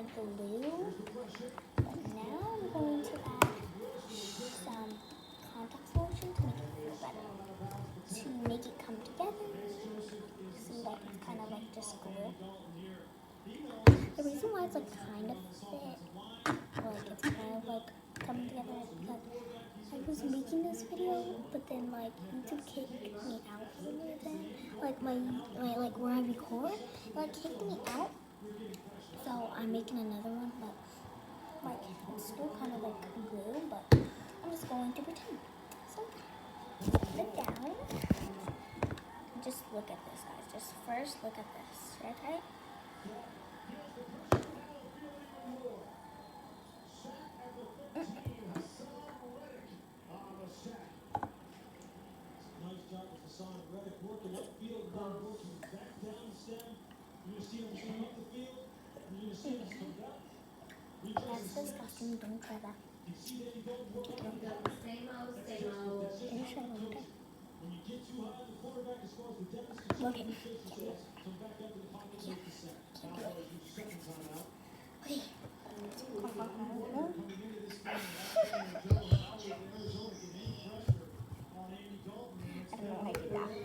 add glue, but now I'm going to add some contact solution to make it feel better. To make it come together, see that it's kind of like just glue. The reason why it's like kind of fit, like it's kind of like coming together is because I was making this video, but then like YouTube kicked me out for some reason. Like my like where I record, like kicked me out. So I'm making another one, but like it's still kind of like glue, but I'm just going to pretend. So put it down. Just look at this, guys. Just first look at this, right? That's disgusting. Don't try that. Okay. I don't know how to do that.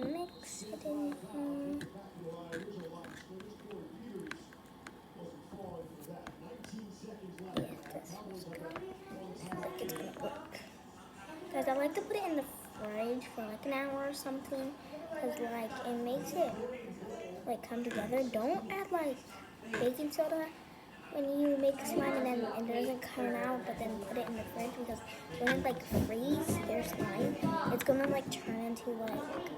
Mix it in. It's gonna work. Guys, I like to put it in the fridge for like an hour or something, because like it makes it like come together. Don't add like baking soda when you make slime and then it doesn't come out, but then put it in the fridge, because when it like freeze their slime, it's gonna like turn into like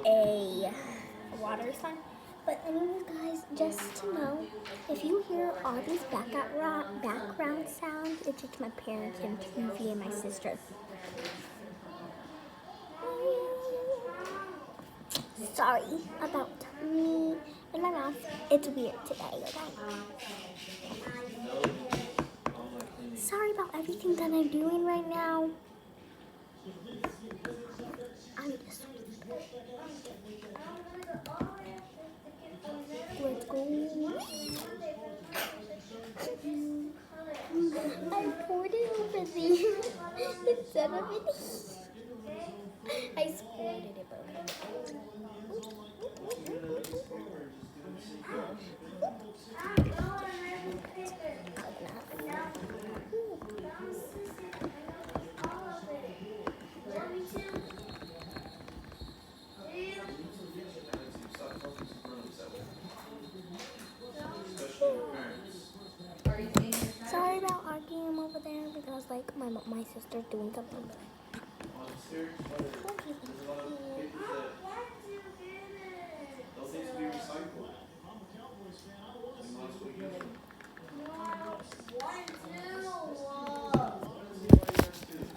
a water slime. But anyways, guys, just to know, if you hear all these background sounds, it's just my parents and TV and my sister. Sorry about me and my mouth. It's weird today, okay? Sorry about everything that I'm doing right now. I'm just... Let's go. I poured it over there instead of it. I squirted it, but sorry about arguing over there, because like my sister's doing something.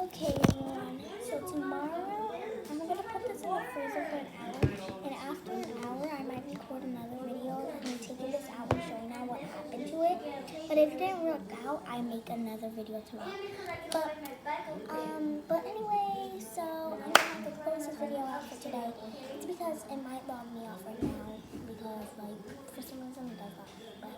Okay, everyone. So tomorrow I'm gonna put this in the freezer for an hour, and after an hour I might record another video of me taking this out and showing out what happened to it. But if it didn't work out, I make another video tomorrow. But anyway, so I'm gonna have to close this video out for today. It's because it might log me off right now, because like for some reason it does that. But